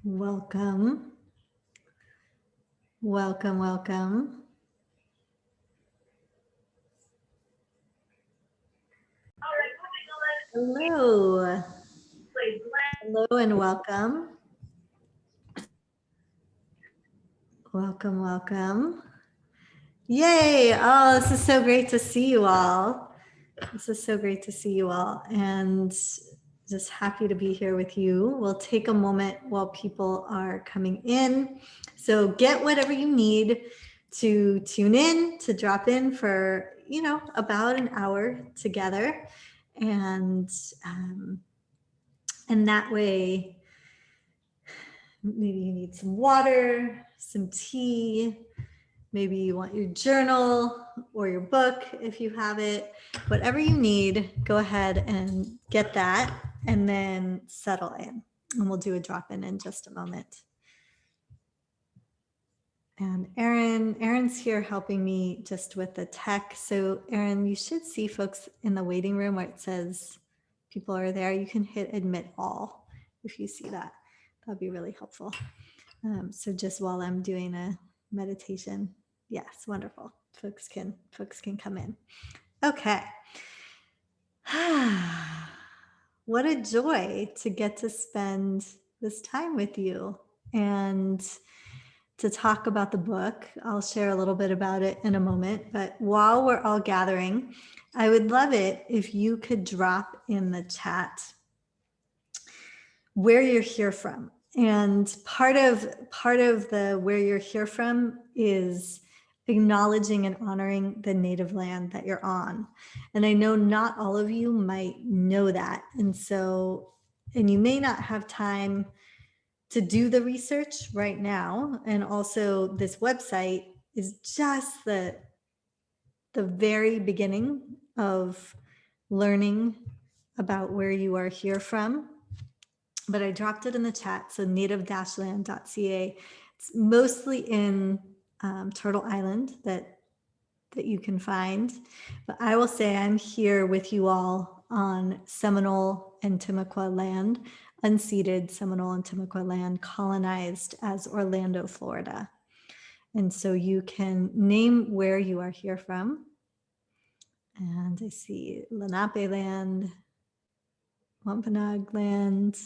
Welcome. Welcome, welcome. Hello. Hello and welcome. Welcome, welcome. Yay. Oh, this is so great to see you all. This is so great to see you all. And just happy to be here with you. We'll take a moment while people are coming in. So get whatever you need to tune in, to drop in for, about an hour together. And that way, maybe you need some water, some tea, maybe you want your journal or your book if you have it. Whatever you need, go ahead and get that and then settle in. And we'll do a drop-in in just a moment. And Erin's here helping me just with the tech. So Erin, you should see folks in the waiting room where it says people are there. You can hit admit all if you see that. That'd be really helpful. So just while I'm doing a meditation, yes, wonderful. Folks can come in. Okay. What a joy to get to spend this time with you and to talk about the book. I'll share a little bit about it in a moment, but while we're all gathering, I would love it if you could drop in the chat where you're here from. And part of the where you're here from is acknowledging and honoring the native land that you're on. And I know not all of you might know that. And you may not have time to do the research right now. And also this website is just the very beginning of learning about where you are here from. But I dropped it in the chat, so native-land.ca. It's mostly in Turtle Island that you can find. But I will say I'm here with you all on Seminole and Timucua land, unceded Seminole and Timucua land, colonized as Orlando, Florida. And so you can name where you are here from. And I see Lenape land, Wampanoag land,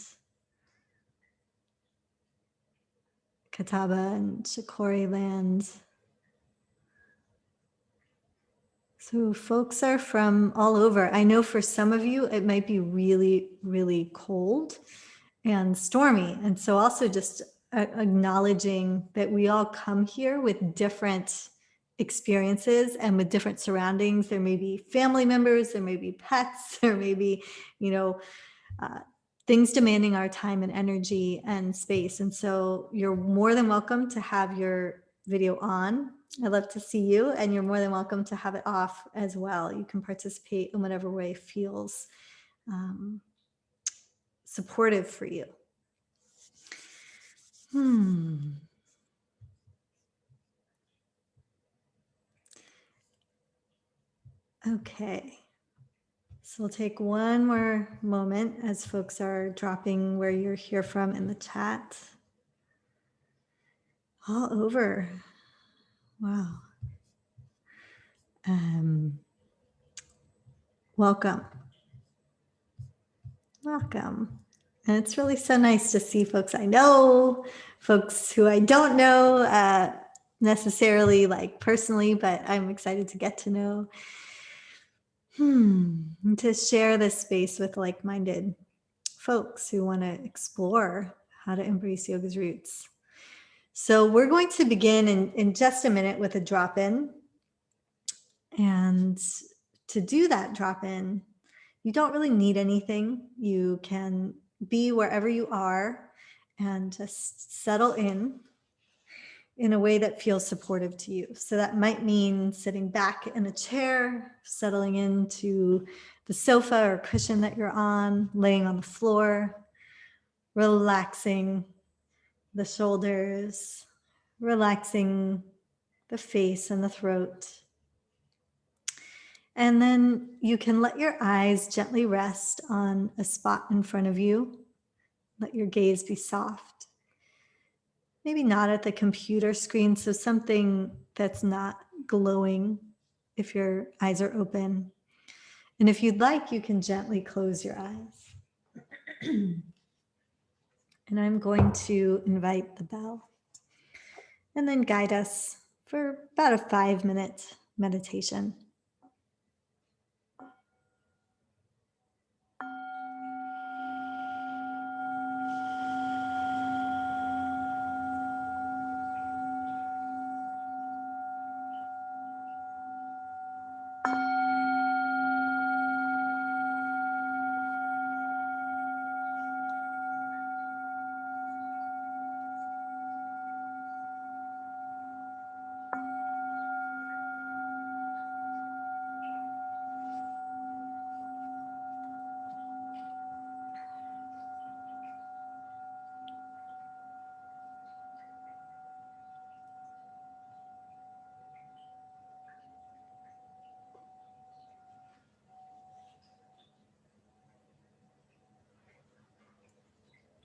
Catawba and Shakori land. So folks are from all over. I know for some of you, it might be really, really cold and stormy. And so also just acknowledging that we all come here with different experiences and with different surroundings. There may be family members, there may be pets, there may be, things demanding our time and energy and space. And so you're more than welcome to have your video on. I love to see you, and you're more than welcome to have it off as well. You can participate in whatever way feels supportive for you. Okay. So we'll take one more moment as folks are dropping where you're here from in the chat. All over. Wow. Welcome. Welcome. And it's really so nice to see folks I know, folks who I don't know necessarily like personally, but I'm excited to get to know. And to share this space with like-minded folks who want to explore how to embrace yoga's roots. So we're going to begin in just a minute with a drop-in. And to do that drop-in, you don't really need anything. You can be wherever you are and just settle in a way that feels supportive to you. So that might mean sitting back in a chair, settling into the sofa or cushion that you're on, laying on the floor, relaxing the shoulders, relaxing the face and the throat. And then you can let your eyes gently rest on a spot in front of you. Let your gaze be soft. maybe not at the computer screen, so something that's not glowing if your eyes are open. And if you'd like, you can gently close your eyes. And I'm going to invite the bell and then guide us for about a 5-minute meditation.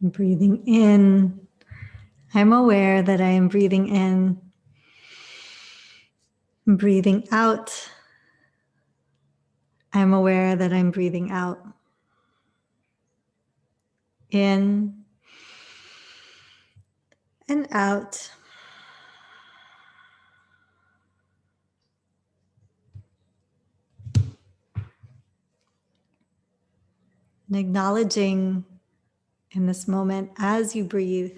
Breathing in, I'm aware that I am breathing in. Breathing out, I'm aware that I'm breathing out. In and out. And acknowledging in this moment as you breathe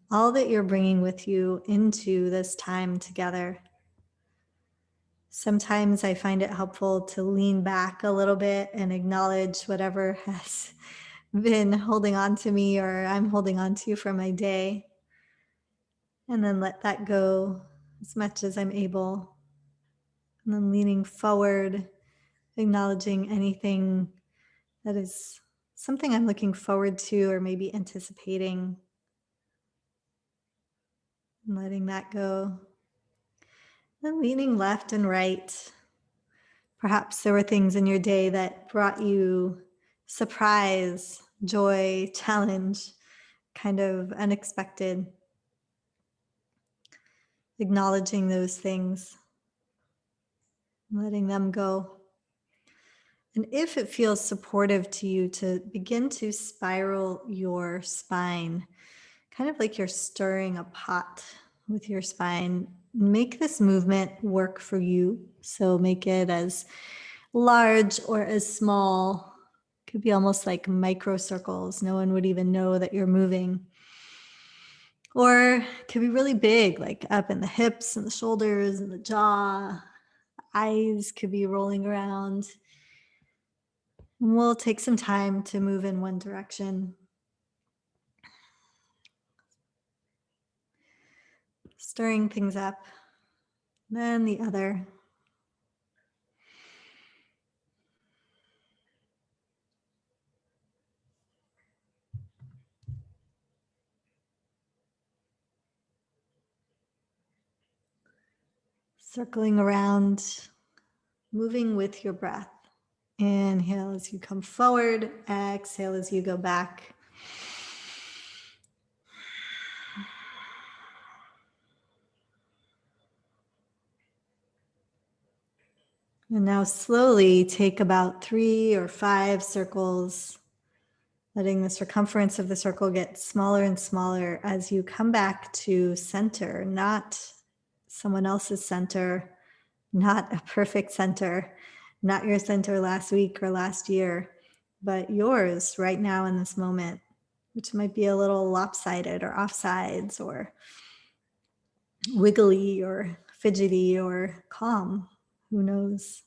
all that you're bringing with you into this time together. Sometimes I find it helpful to lean back a little bit and acknowledge whatever has been holding on to me or I'm holding on to for my day. And then let that go as much as I'm able. And then leaning forward, acknowledging anything that is something I'm looking forward to or maybe anticipating. And letting that go. Then leaning left and right. Perhaps there were things in your day that brought you surprise, joy, challenge, kind of unexpected. Acknowledging those things, letting them go. And if it feels supportive to you to begin to spiral your spine, kind of like you're stirring a pot with your spine, make this movement work for you. So make it as large or as small. Could be almost like micro circles. No one would even know that you're moving. Or it could be really big, like up in the hips and the shoulders and the jaw. Eyes could be rolling around. And we'll take some time to move in one direction. Stirring things up. Then the other. Circling around, moving with your breath. Inhale as you come forward, exhale as you go back. And now slowly take about 3 or 5 circles, letting the circumference of the circle get smaller and smaller as you come back to center, not someone else's center, not a perfect center, not your center last week or last year, but yours right now in this moment, which might be a little lopsided or offsides or wiggly or fidgety or calm. Who knows?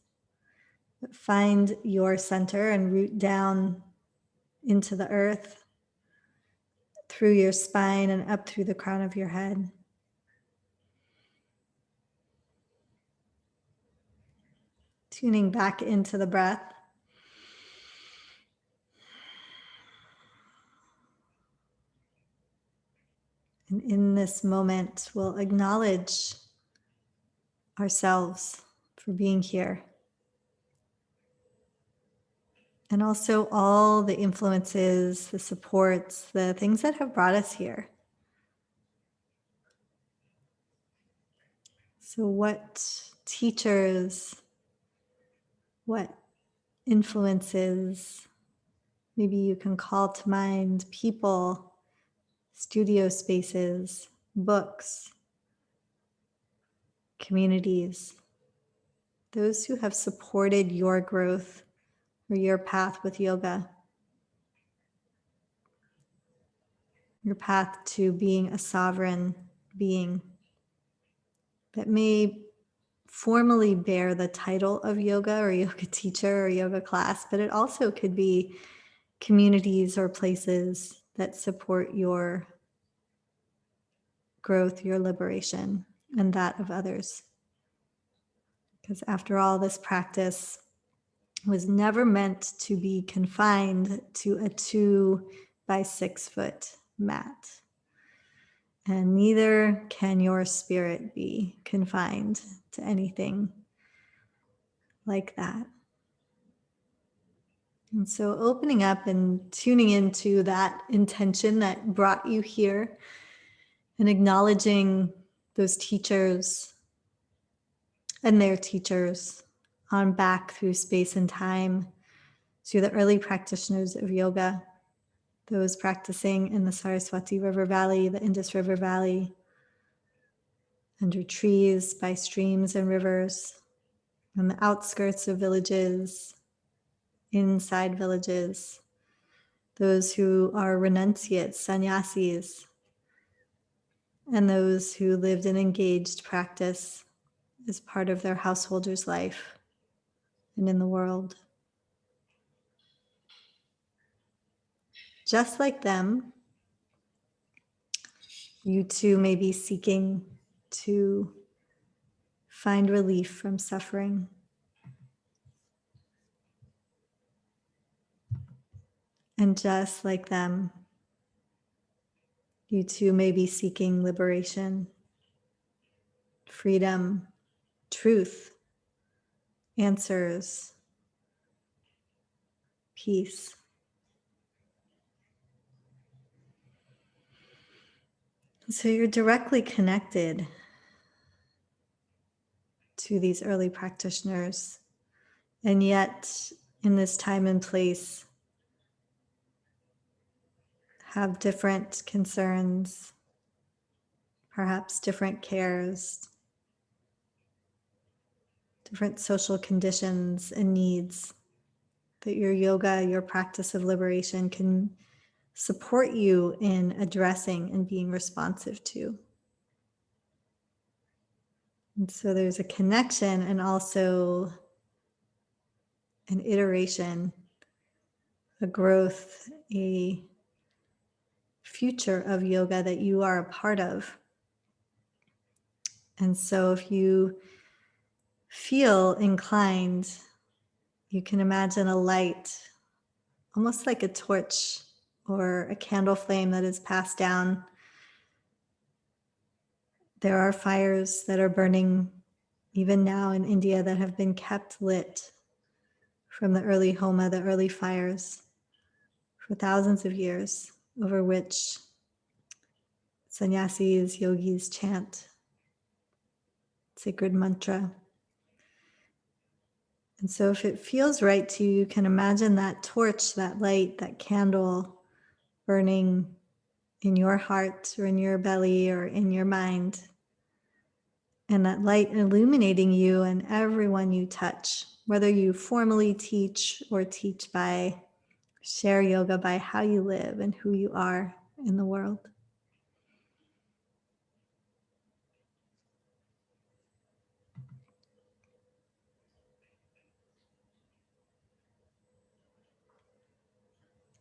But find your center and root down into the earth, through your spine and up through the crown of your head. Tuning back into the breath. And in this moment, we'll acknowledge ourselves for being here. And also all the influences, the supports, the things that have brought us here. So, what teachers, what influences, maybe you can call to mind people, studio spaces, books, communities, those who have supported your growth or your path with yoga, your path to being a sovereign being that may formally bear the title of yoga or yoga teacher or yoga class, but it also could be communities or places that support your growth, your liberation, and that of others. Because after all, this practice was never meant to be confined to a 2 by 6 foot mat. And neither can your spirit be confined to anything like that. And so opening up and tuning into that intention that brought you here and acknowledging those teachers and their teachers on back through space and time to the early practitioners of yoga, those practicing in the Saraswati River Valley, the Indus River Valley, under trees, by streams and rivers, on the outskirts of villages, inside villages, those who are renunciates, sannyasis, and those who lived in engaged practice as part of their householder's life and in the world. Just like them, you too may be seeking to find relief from suffering. And just like them, you too may be seeking liberation, freedom, truth, answers, peace. So you're directly connected to these early practitioners, and yet in this time and place have different concerns, perhaps different cares, different social conditions and needs that your yoga, your practice of liberation can support you in addressing and being responsive to. And so there's a connection and also an iteration, a growth, a future of yoga that you are a part of. And so if you feel inclined, you can imagine a light, almost like a torch or a candle flame that is passed down. There are fires that are burning even now in India that have been kept lit from the early Homa, the early fires, for thousands of years, over which sannyasis, yogis chant sacred mantra. And so if it feels right to you, you can imagine that torch, that light, that candle burning in your heart or in your belly or in your mind. And that light illuminating you and everyone you touch, whether you formally teach or teach by share yoga by how you live and who you are in the world.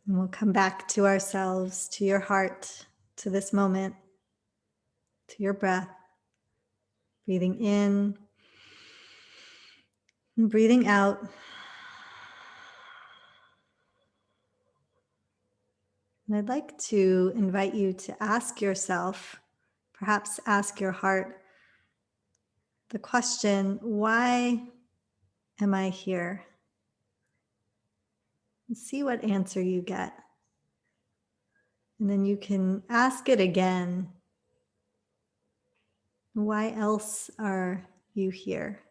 And we'll come back to ourselves, to your heart, to this moment, to your breath, breathing in and breathing out. And I'd like to invite you to ask yourself, perhaps ask your heart, the question, why am I here? And see what answer you get. And then you can ask it again Why else are you here?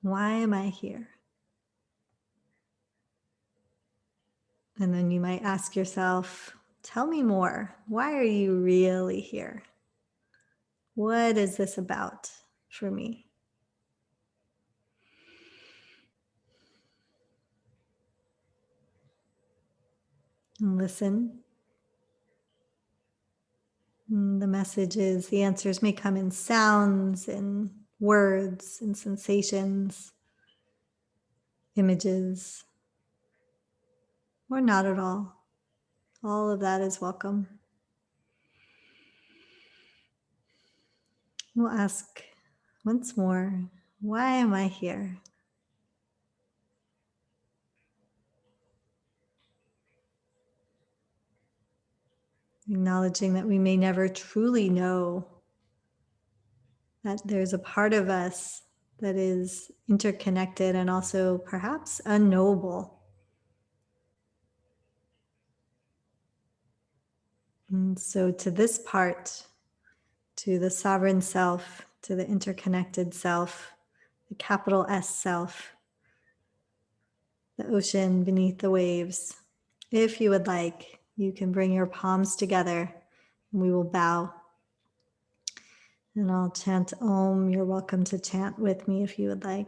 Why am I here? And then you might ask yourself, tell me more. Why are you really here? What is this about for me? And listen. And the messages, the answers may come in sounds and words and sensations, images, or not at all. All of that is welcome. We'll ask once more, why am I here? Acknowledging that we may never truly know that there's a part of us that is interconnected and also perhaps unknowable. And so to this part, to the sovereign self, to the interconnected self, the capital S self, the ocean beneath the waves. If you would like, you can bring your palms together and we will bow. And I'll chant Om. You're welcome to chant with me if you would like.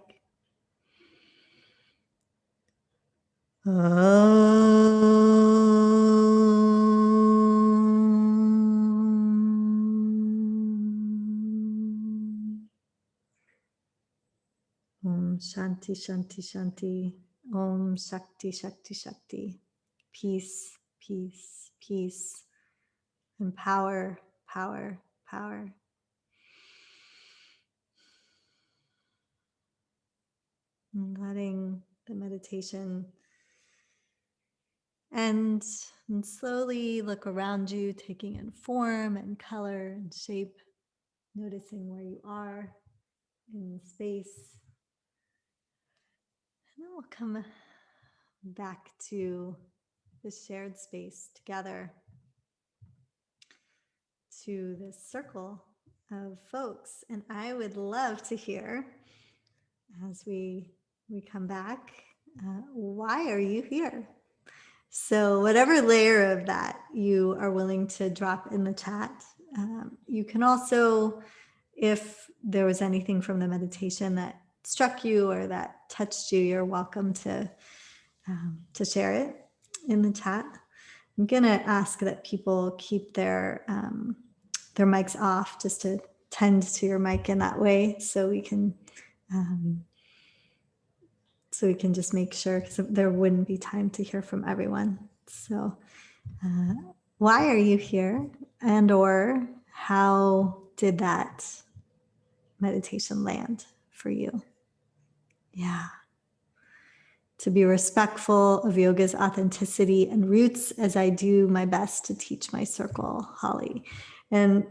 Om Shanti Shanti Shanti. Om Shakti Shakti Shakti. Peace, peace, peace. And power, power, power. And letting the meditation end, and slowly look around you, taking in form and color and shape, noticing where you are in space. And then we'll come back to the shared space together, to this circle of folks. And I would love to hear, as we come back, why are you here? So whatever layer of that you are willing to drop in the chat, you can also, if there was anything from the meditation that struck you or that touched you, you're welcome to share it in the chat. I'm gonna ask that people keep their mics off, just to tend to your mic in that way, so we can just make sure, because there wouldn't be time to hear from everyone. So why are you here? And or how did that meditation land for you? Yeah. To be respectful of yoga's authenticity and roots as I do my best to teach my circle, Holly. And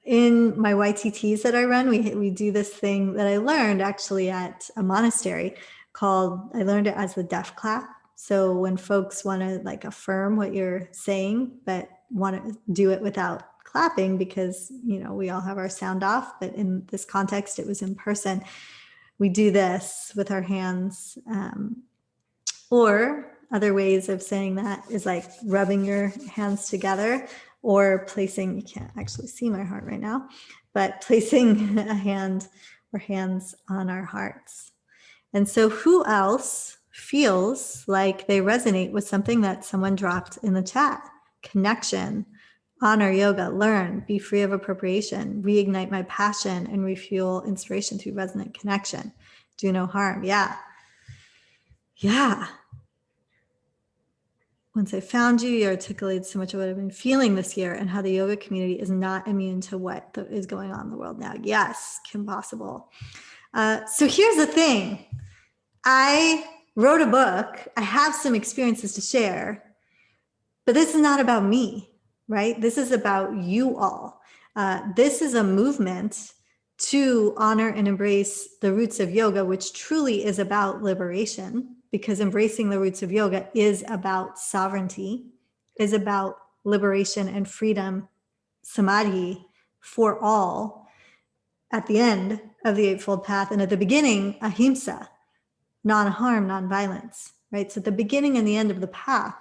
in my YTTs that I run, we do this thing that I learned actually at a monastery called, I learned it as the deaf clap. So when folks want to like affirm what you're saying, but want to do it without clapping, because, you know, we all have our sound off, but in this context, it was in person. We do this with our hands. Or other ways of saying that is like rubbing your hands together, or placing, you can't actually see my heart right now, but placing a hand or hands on our hearts. And so who else feels like they resonate with something that someone dropped in the chat? Connection, honor yoga, learn, be free of appropriation, reignite my passion, and refuel inspiration through resonant connection. Do no harm. Yeah. Yeah. Once I found you, you articulated so much of what I've been feeling this year, and how the yoga community is not immune to what is going on in the world now. Yes, Kim Possible. So here's the thing. I wrote a book. I have some experiences to share, but this is not about me, right? This is about you all. This is a movement to honor and embrace the roots of yoga, which truly is about liberation, because embracing the roots of yoga is about sovereignty, is about liberation and freedom samadhi for all at the end of the Eightfold Path. And at the beginning, ahimsa, non-harm, non-violence, right? So the beginning and the end of the path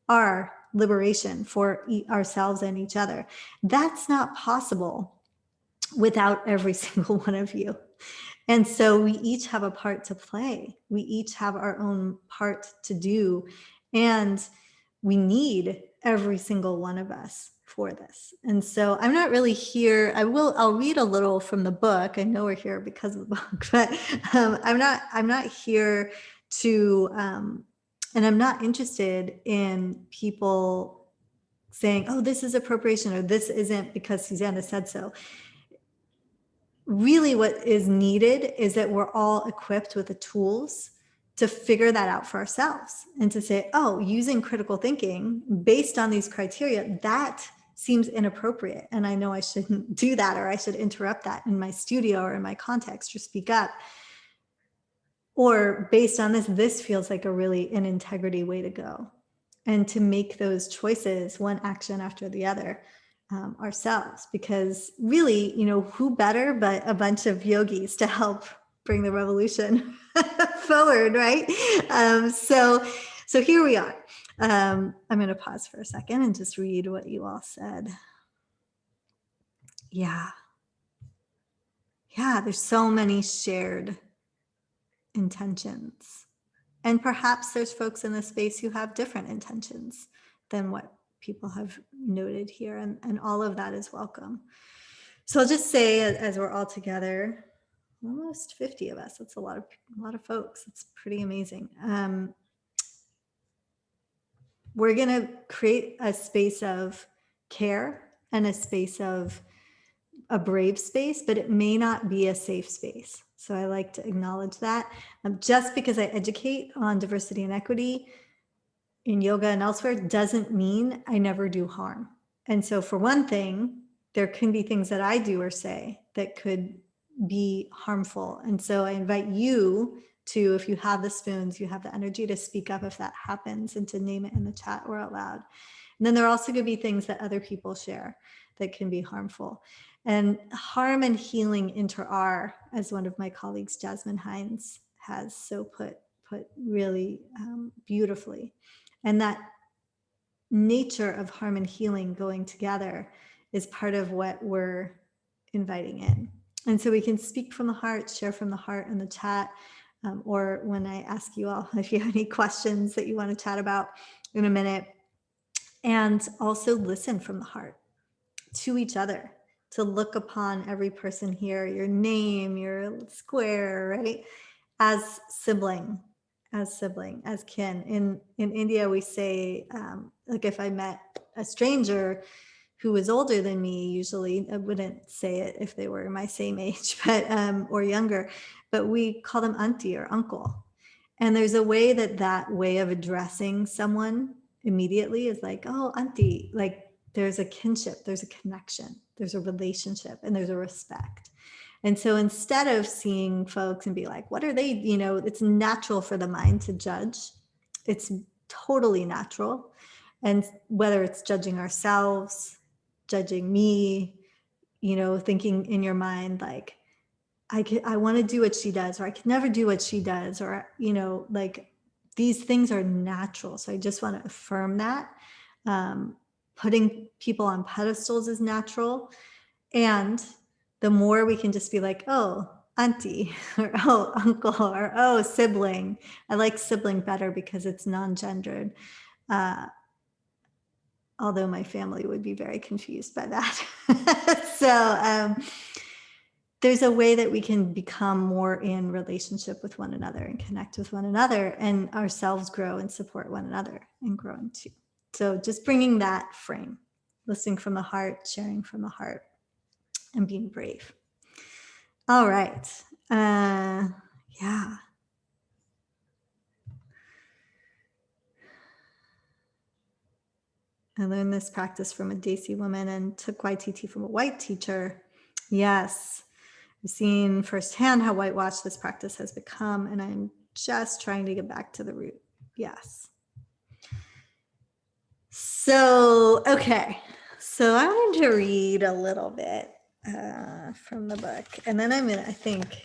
are liberation for ourselves and each other. That's not possible without every single one of you. And so we each have a part to play. We each have our own part to do. And we need every single one of us for this. And so I'm not really here. I'll read a little from the book. I know we're here because of the book, but I'm not here to, and I'm not interested in people saying, oh, this is appropriation, or this isn't because Susanna said so. Really what is needed is that we're all equipped with the tools to figure that out for ourselves and to say, oh, using critical thinking based on these criteria, that seems inappropriate. And I know I shouldn't do that, or I should interrupt that in my studio or in my context, or speak up. Or based on this feels like a really an integrity way to go. And to make those choices, one action after the other, ourselves, because really, who better but a bunch of yogis to help bring the revolution forward, right? So here we are. I'm going to pause for a second and just read what you all said. Yeah, there's so many shared intentions. And perhaps there's folks in the space who have different intentions than what people have noted here, and all of that is welcome. So I'll just say, as we're all together, almost 50 of us, that's a lot of folks. It's pretty amazing. We're going to create a space of care and a space of a brave space, but it may not be a safe space. So I like to acknowledge that. Just because I educate on diversity and equity in yoga and elsewhere doesn't mean I never do harm. And so for one thing, there can be things that I do or say that could be harmful. And so I invite you to, if you have the spoons, you have the energy to speak up if that happens, and to name it in the chat or out loud. And then there are also going to be things that other people share that can be harmful. And harm and healing inter-are, as one of my colleagues, Jasmine Hines, has so put really beautifully. And that nature of harm and healing going together is part of what we're inviting in. And so we can speak from the heart, share from the heart in the chat, or when I ask you all if you have any questions that you want to chat about in a minute. And also listen from the heart to each other, to look upon every person here, your name, your square, right, as sibling, as kin. In India, we say, like if I met a stranger who was older than me, usually I wouldn't say it if they were my same age, but or younger, but we call them auntie or uncle. And there's a way that way of addressing someone immediately is like, oh, auntie, like there's a kinship, there's a connection, there's a relationship, and there's a respect. And so instead of seeing folks and be like, what are they, it's natural for the mind to judge. It's totally natural. And whether it's judging ourselves, judging me, thinking in your mind, like, I want to do what she does, or I could never do what she does, or, like these things are natural. So I just want to affirm that. Putting people on pedestals is natural. And the more we can just be like, oh, auntie, or oh, uncle, or oh, sibling. I like sibling better because it's non-gendered. Although my family would be very confused by that. So there's a way that we can become more in relationship with one another and connect with one another, and ourselves grow and support one another and growing too. So just bringing that frame, listening from the heart, sharing from the heart, and being brave. All right. Yeah. I learned this practice from a Desi woman and took YTT from a white teacher. Yes. I've seen firsthand how whitewashed this practice has become, and I'm just trying to get back to the root. Yes. So, okay. So I wanted to read a little bit from the book, and then I think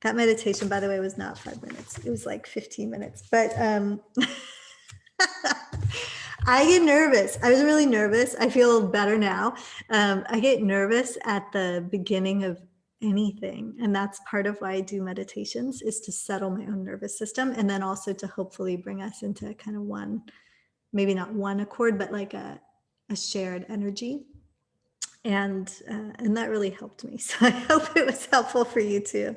that meditation, by the way, was not 5 minutes. It was like 15 minutes. But I get nervous. I was really nervous. I feel better now. I get nervous at the beginning of anything. And that's part of why I do meditations, is to settle my own nervous system. And then also to hopefully bring us into kind of one, maybe not one accord, but like a shared energy. And that really helped me. So I hope it was helpful for you too.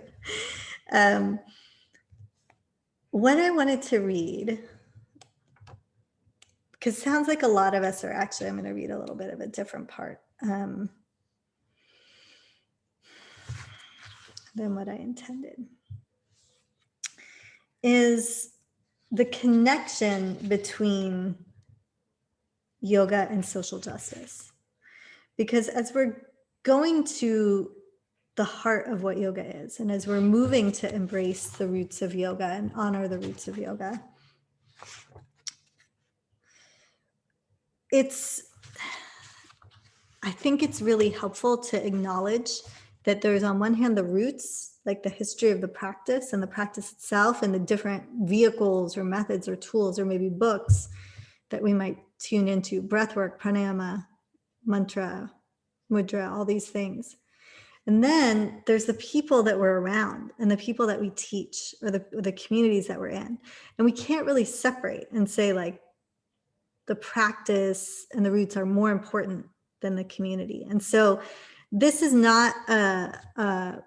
What I wanted to read, because it sounds like a lot of us are actually, I'm going to read a little bit of a different part than what I intended, is the connection between yoga and social justice. Because as we're going to the heart of what yoga is, and as we're moving to embrace the roots of yoga and honor the roots of yoga, I think it's really helpful to acknowledge that there's, on one hand, the roots, like the history of the practice and the practice itself, and the different vehicles or methods or tools or maybe books that we might tune into: breathwork, pranayama, mantra, mudra, all these things. And then there's the people that we're around and the people that we teach, or the communities that we're in. And we can't really separate and say like the practice and the roots are more important than the community. And so this is not a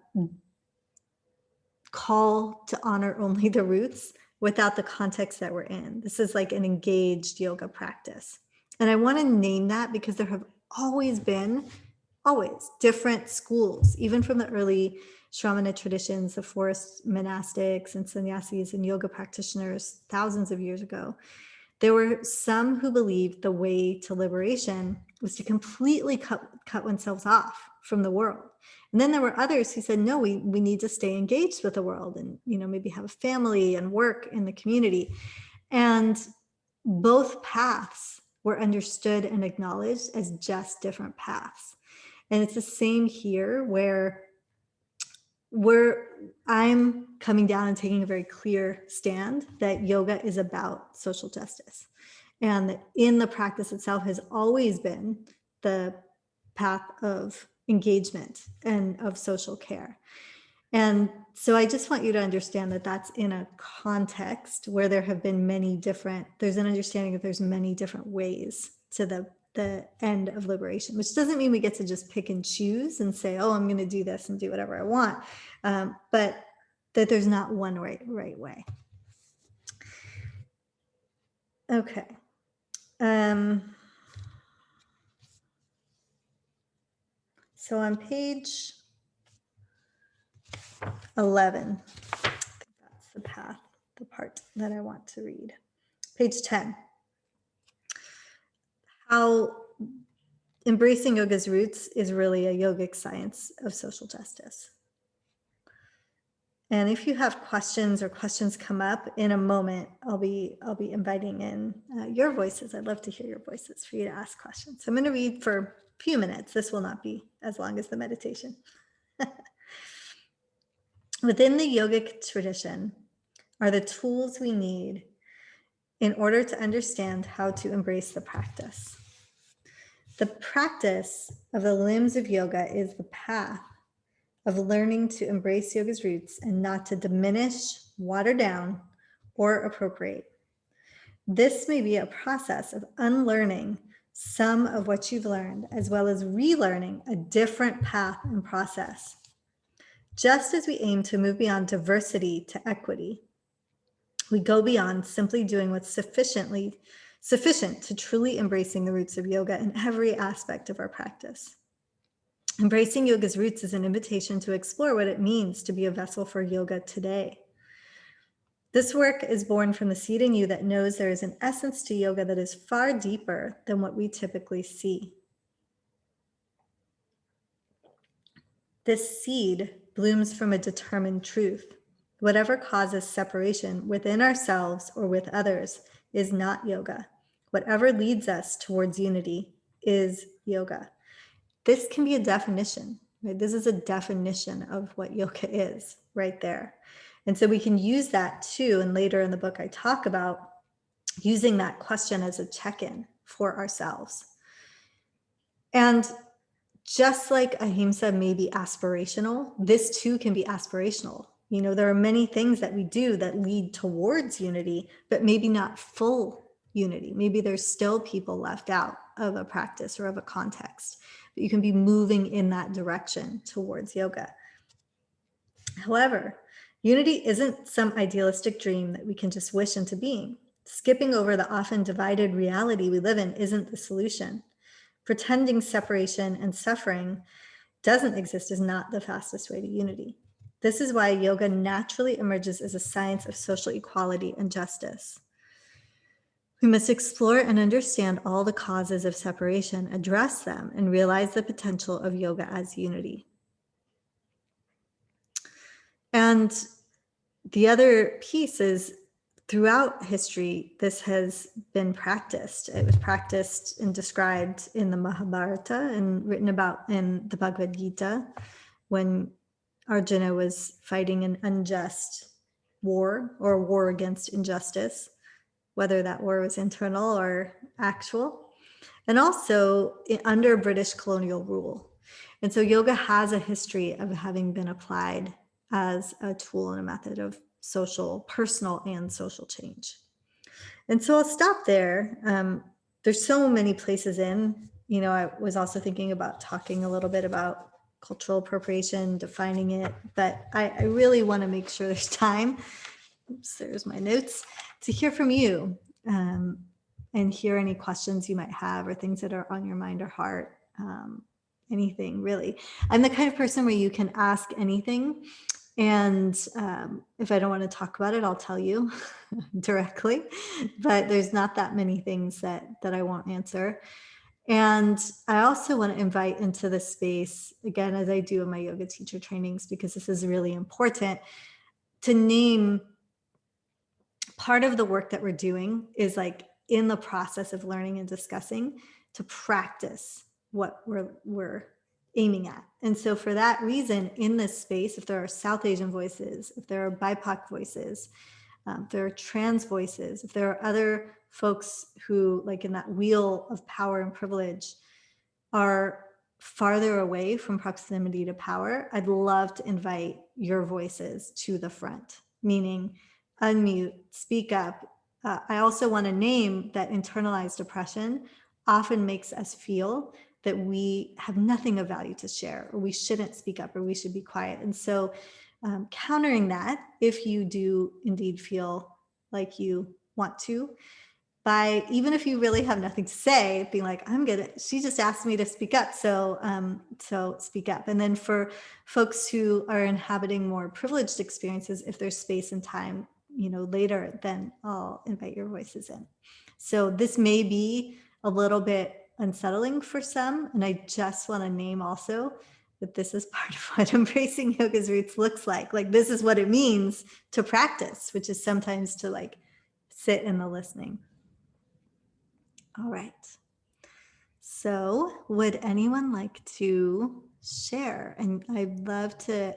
call to honor only the roots without the context that we're in. This is like an engaged yoga practice. And I want to name that because there have always different schools, even from the early Shramana traditions, the forest monastics and sannyasis and yoga practitioners thousands of years ago. There were some who believed the way to liberation was to completely cut oneself off from the world. And then there were others who said, no, we need to stay engaged with the world and, maybe have a family and work in the community. And both paths were understood and acknowledged as just different paths. And it's the same here, where I'm coming down and taking a very clear stand that yoga is about social justice, and that in the practice itself has always been the path of engagement and of social care. And so I just want you to understand that that's in a context where there have been there's an understanding that there's many different ways to the end of liberation, which doesn't mean we get to just pick and choose and say, oh, I'm going to do this and do whatever I want. But that there's not one right way. Okay. So on page 11, I think that's the part that I want to read. Page 10. How embracing yoga's roots is really a yogic science of social justice. And if you have questions or questions come up in a moment, I'll be inviting in your voices. I'd love to hear your voices for you to ask questions. So I'm going to read for a few minutes. This will not be as long as the meditation. Within the yogic tradition are the tools we need in order to understand how to embrace the practice. The practice of the limbs of yoga is the path of learning to embrace yoga's roots and not to diminish, water down, or appropriate. This may be a process of unlearning some of what you've learned, as well as relearning a different path and process. Just as we aim to move beyond diversity to equity, we go beyond simply doing what's sufficient to truly embracing the roots of yoga in every aspect of our practice. Embracing yoga's roots is an invitation to explore what it means to be a vessel for yoga today. This work is born from the seed in you that knows there is an essence to yoga that is far deeper than what we typically see. This seed blooms from a determined truth. Whatever causes separation within ourselves or with others is not yoga. Whatever leads us towards unity is yoga. This can be a definition, right? This is a definition of what yoga is right there. And so we can use that too. And later in the book, I talk about using that question as a check-in for ourselves. And just like ahimsa may be aspirational, this too can be aspirational. You know, there are many things that we do that lead towards unity, but maybe not full unity. Maybe there's still people left out of a practice or of a context, but you can be moving in that direction towards yoga. However, unity isn't some idealistic dream that we can just wish into being. Skipping over the often divided reality we live in isn't the solution. Pretending separation and suffering doesn't exist is not the fastest way to unity. This is why yoga naturally emerges as a science of social equality and justice. We must explore and understand all the causes of separation, address them, and realize the potential of yoga as unity. And the other piece is throughout history, this has been practiced. It was practiced and described in the Mahabharata and written about in the Bhagavad Gita when Arjuna was fighting an unjust war or war against injustice, whether that war was internal or actual, and also under British colonial rule. And so yoga has a history of having been applied as a tool and a method of social, personal, and social change. And so I'll stop there. There's so many places in, you know, I was also thinking about talking a little bit about cultural appropriation, defining it, but I really want to make sure there's time. Oops, there's my notes to hear from you and hear any questions you might have or things that are on your mind or heart. Anything really. I'm the kind of person where you can ask anything. And if I don't want to talk about it, I'll tell you directly, but there's not that many things that I won't answer. And I also want to invite into the space, again, as I do in my yoga teacher trainings, because this is really important, to name part of the work that we're doing is like in the process of learning and discussing to practice what we're aiming at. And so for that reason, in this space, if there are South Asian voices, if there are BIPOC voices, if there are trans voices, if there are other folks who, like in that wheel of power and privilege, are farther away from proximity to power, I'd love to invite your voices to the front, meaning unmute, speak up. I also want to name that internalized oppression often makes us feel that we have nothing of value to share, or we shouldn't speak up, or we should be quiet. And so countering that, if you do indeed feel like you want to, by even if you really have nothing to say, being like, she just asked me to speak up, so speak up. And then for folks who are inhabiting more privileged experiences, if there's space and time, you know, later, then I'll invite your voices in. So this may be a little bit unsettling for some, and I just want to name also that this is part of what embracing yoga's roots looks like. Like, this is what it means to practice, which is sometimes to like sit in the listening. All right. So would anyone like to share? And I'd love to,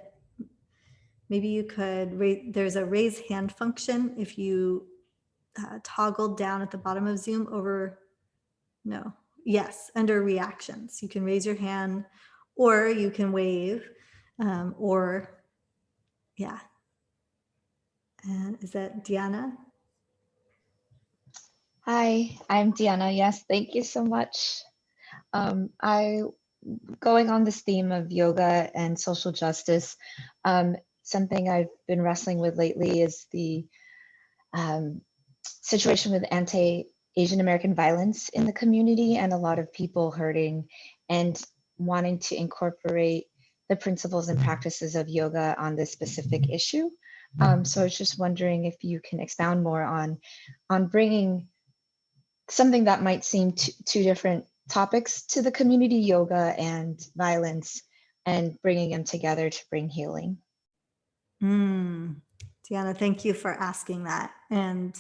maybe you could there's a raise hand function. If you toggle down at the bottom of Zoom under reactions, you can raise your hand or you can wave And is that Diana? Hi, I'm Diana. Yes, thank you so much. Going on this theme of yoga and social justice, something I've been wrestling with lately is the situation with anti-Asian American violence in the community, and a lot of people hurting and wanting to incorporate the principles and practices of yoga on this specific issue. So I was just wondering if you can expound more on bringing something that might seem two different topics to the community, yoga and violence, and bringing them together to bring healing. Diana, thank you for asking that and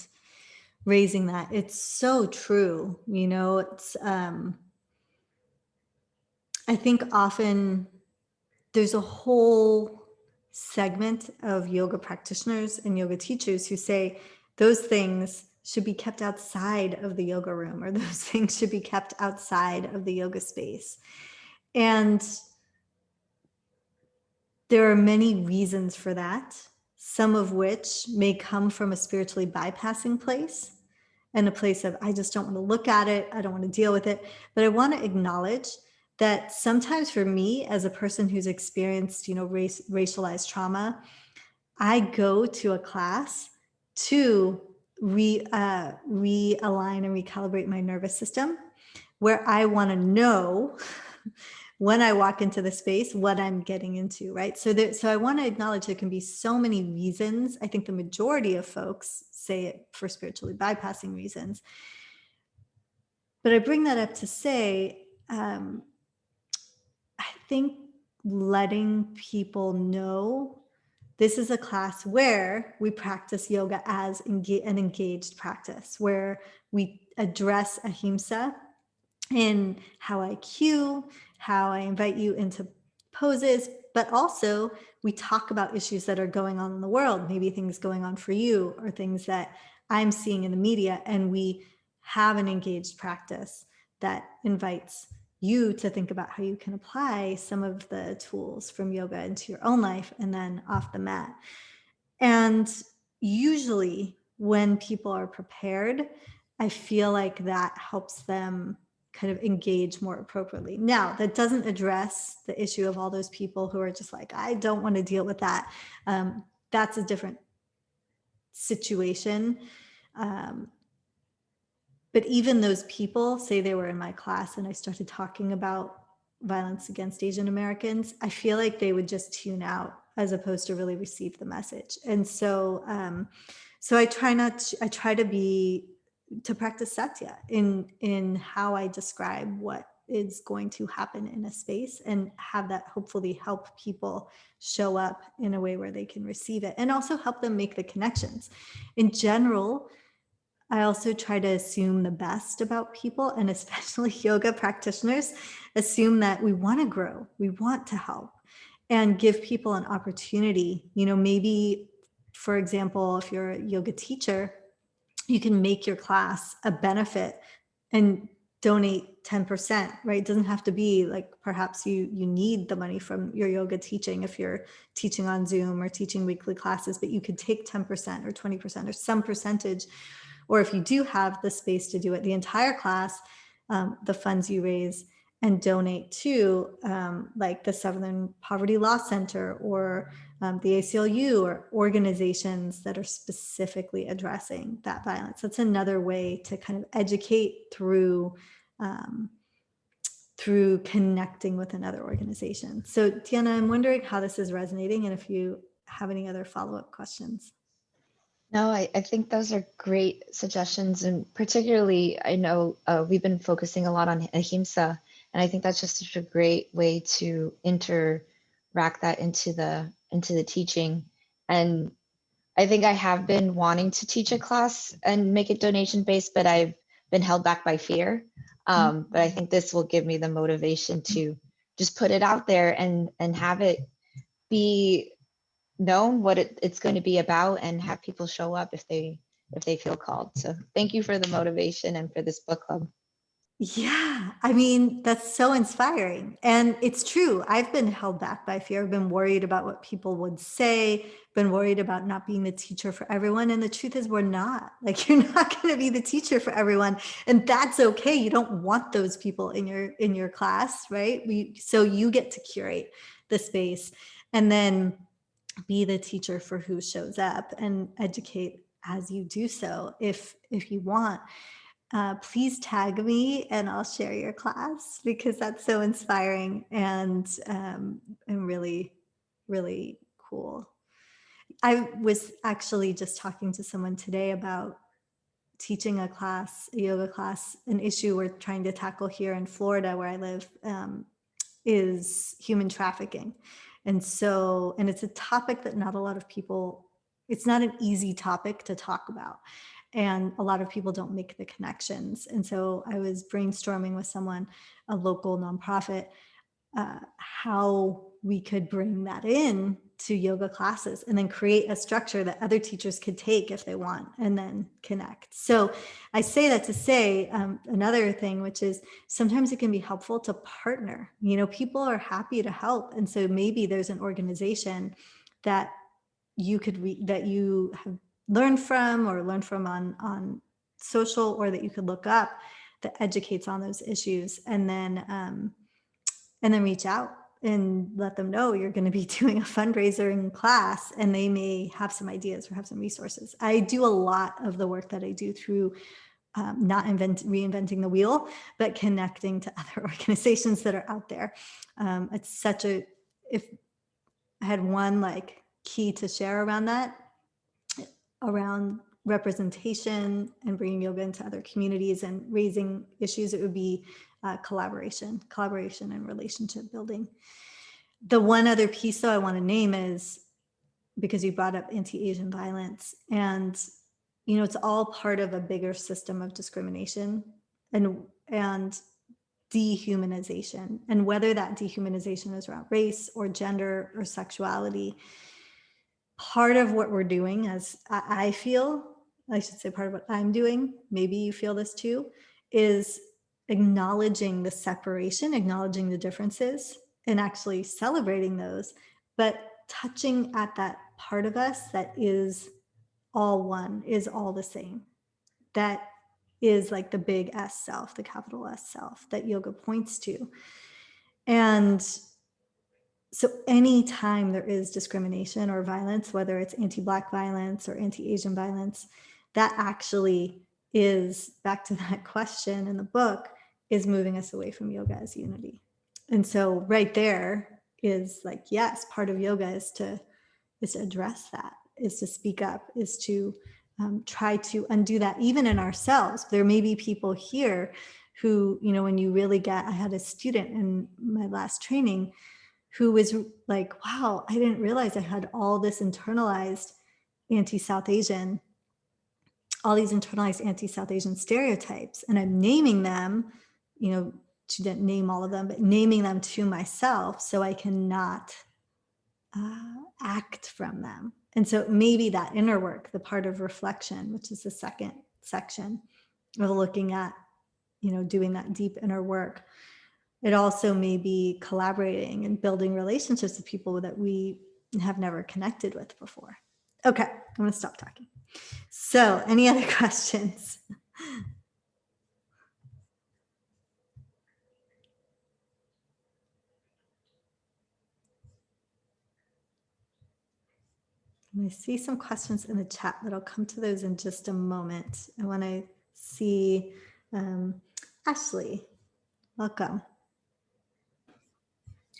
raising that. It's so true. You know, it's I think often there's a whole segment of yoga practitioners and yoga teachers who say those things should be kept outside of the yoga room, or those things should be kept outside of the yoga space. And there are many reasons for that, some of which may come from a spiritually bypassing place and a place of, I just don't want to look at it, I don't want to deal with it. But I want to acknowledge that sometimes for me, as a person who's experienced, racialized trauma, I go to a class to realign and recalibrate my nervous system, where I want to know when I walk into the space what I'm getting into, right? So I want to acknowledge there can be so many reasons. I think the majority of folks say it for spiritually bypassing reasons. But I bring that up to say, I think letting people know this is a class where we practice yoga as an engaged practice, where we address ahimsa in how I cue, how I invite you into poses, but also we talk about issues that are going on in the world, maybe things going on for you or things that I'm seeing in the media, and we have an engaged practice that invites you to think about how you can apply some of the tools from yoga into your own life and then off the mat. And usually when people are prepared, I feel like that helps them kind of engage more appropriately. Now, that doesn't address the issue of all those people who are just like, I don't want to deal with that. That's a different situation. But even those people, say they were in my class and I started talking about violence against Asian Americans, I feel like they would just tune out as opposed to really receive the message. And so, so I try to practice satya in how I describe what is going to happen in a space, and have that hopefully help people show up in a way where they can receive it, and also help them make the connections. In general, I also try to assume the best about people, and especially yoga practitioners, assume that we want to grow, we want to help, and give people an opportunity. Maybe, for example, if you're a yoga teacher, you can make your class a benefit and donate 10%, right? It doesn't have to be like, perhaps you need the money from your yoga teaching if you're teaching on Zoom or teaching weekly classes, but you could take 10% or 20% or some percentage. Or if you do have the space to do it, the entire class, the funds you raise and donate to like the Southern Poverty Law Center or the ACLU, or organizations that are specifically addressing that violence. That's another way to kind of educate through connecting with another organization. So Tiana, I'm wondering how this is resonating and if you have any other follow-up questions. No, I think those are great suggestions. And particularly, I know we've been focusing a lot on ahimsa, and I think that's just such a great way to interact that into the teaching. And I think I have been wanting to teach a class and make it donation based, but I've been held back by fear. But I think this will give me the motivation to just put it out there and have it be known what it's going to be about, and have people show up if they feel called. So thank you for the motivation and for this book club. Yeah, I mean, that's so inspiring. And it's true. I've been held back by fear. I've been worried about what people would say, been worried about not being the teacher for everyone. And the truth is, we're not. Like, you're not going to be the teacher for everyone. And that's okay. You don't want those people in your class, right? So you get to curate the space and then be the teacher for who shows up, and educate as you do so if you want. Please tag me and I'll share your class, because that's so inspiring and really, really cool. I was actually just talking to someone today about teaching a yoga class. An issue we're trying to tackle here in Florida, where I live, is human trafficking. And it's a topic that not a lot of people, it's not an easy topic to talk about. And a lot of people don't make the connections. And so I was brainstorming with someone, a local nonprofit, how we could bring that in to yoga classes and then create a structure that other teachers could take if they want and then connect. So I say that to say another thing, which is sometimes it can be helpful to partner. You know, people are happy to help. And so maybe there's an organization that you could that you have learned from on social, or that you could look up, that educates on those issues, and then reach out and let them know you're going to be doing a fundraiser in class, and they may have some ideas or have some resources. I do a lot of the work that I do through not reinventing the wheel, but connecting to other organizations that are out there. It's such a, if I had one like key to share around that, around representation and bringing yoga into other communities and raising issues, it would be collaboration and relationship building. The one other piece though I want to name is, because you brought up anti-Asian violence, and you know, it's all part of a bigger system of discrimination and dehumanization, and whether that dehumanization is around race or gender or sexuality. Part of what we're doing, as I feel, I should say part of what I'm doing, maybe you feel this too, is acknowledging the separation, acknowledging the differences, and actually celebrating those, but touching at that part of us that is all one, is all the same. That is like the big S self, the capital S self that yoga points to. And so anytime there is discrimination or violence, whether it's anti-Black violence or anti-Asian violence, that actually is, back to that question in the book, is moving us away from yoga as unity. And so right there is like, yes, part of yoga is to address that, is to speak up, is to try to undo that even in ourselves. There may be people here who, you know, when you really get, I had a student in my last training who was like, wow, I didn't realize I had all this internalized anti-South Asian, all these internalized anti-South Asian stereotypes. And I'm naming them, you know, she didn't name all of them, but naming them to myself so I cannot act from them. And so maybe that inner work, the part of reflection, which is the second section of looking at, you know, doing that deep inner work. It also may be collaborating and building relationships with people that we have never connected with before. Okay, I'm going to stop talking. So, any other questions? I see some questions in the chat, but I'll come to those in just a moment. I want to see Ashley. Welcome.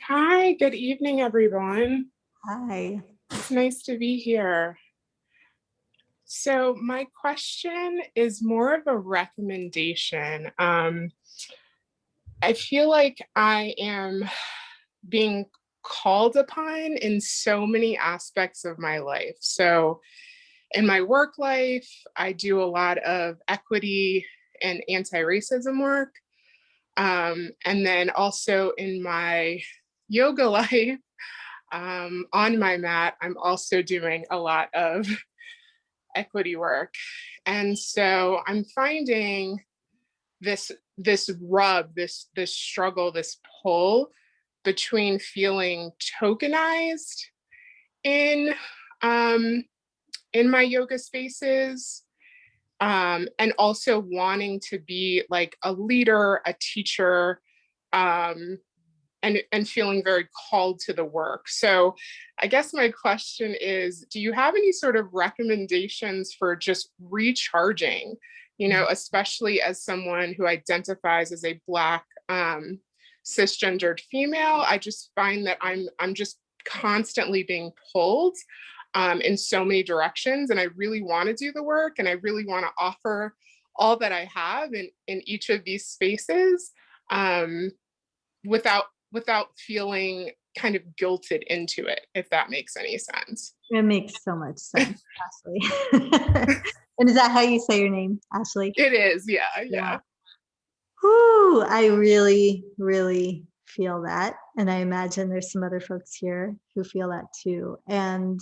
Hi, good evening, everyone. Hi. It's nice to be here. So my question is more of a recommendation. I feel like I am being called upon in so many aspects of my life. So in my work life, I do a lot of equity and anti-racism work. And then also in my yoga life, on my mat, I'm also doing a lot of equity work. And so I'm finding this rub, this struggle, this pull between feeling tokenized in my yoga spaces, and also wanting to be like a leader, a teacher, and feeling very called to the work. So I guess my question is, do you have any sort of recommendations for just recharging, you know, especially as someone who identifies as a Black cisgendered female? I just find that I'm just constantly being pulled in so many directions, and I really want to do the work, and I really want to offer all that I have in each of these spaces, without feeling kind of guilted into it, if that makes any sense. It makes so much sense, Ashley. And is that how you say your name, Ashley? It is, yeah. Whew, I really, really feel that. And I imagine there's some other folks here who feel that too. And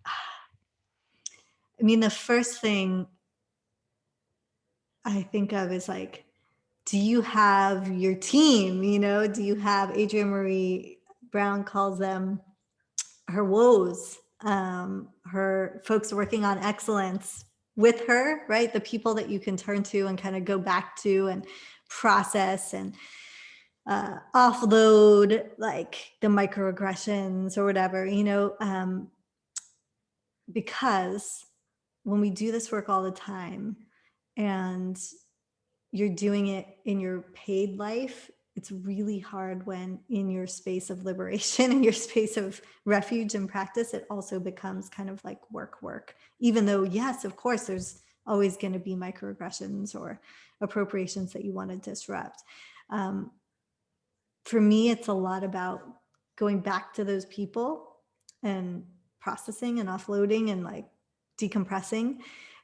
I mean, the first thing I think of is like, do you have your team? You know, do you have Adrienne Marie Brown calls them her woes, her folks working on excellence with her, right? The people that you can turn to and kind of go back to and process and offload like the microaggressions or whatever, you know, because when we do this work all the time and you're doing it in your paid life, it's really hard when in your space of liberation, in your space of refuge and practice, it also becomes kind of like work, even though, yes, of course, there's always going to be microaggressions or appropriations that you want to disrupt. For me, it's a lot about going back to those people and processing and offloading and like decompressing,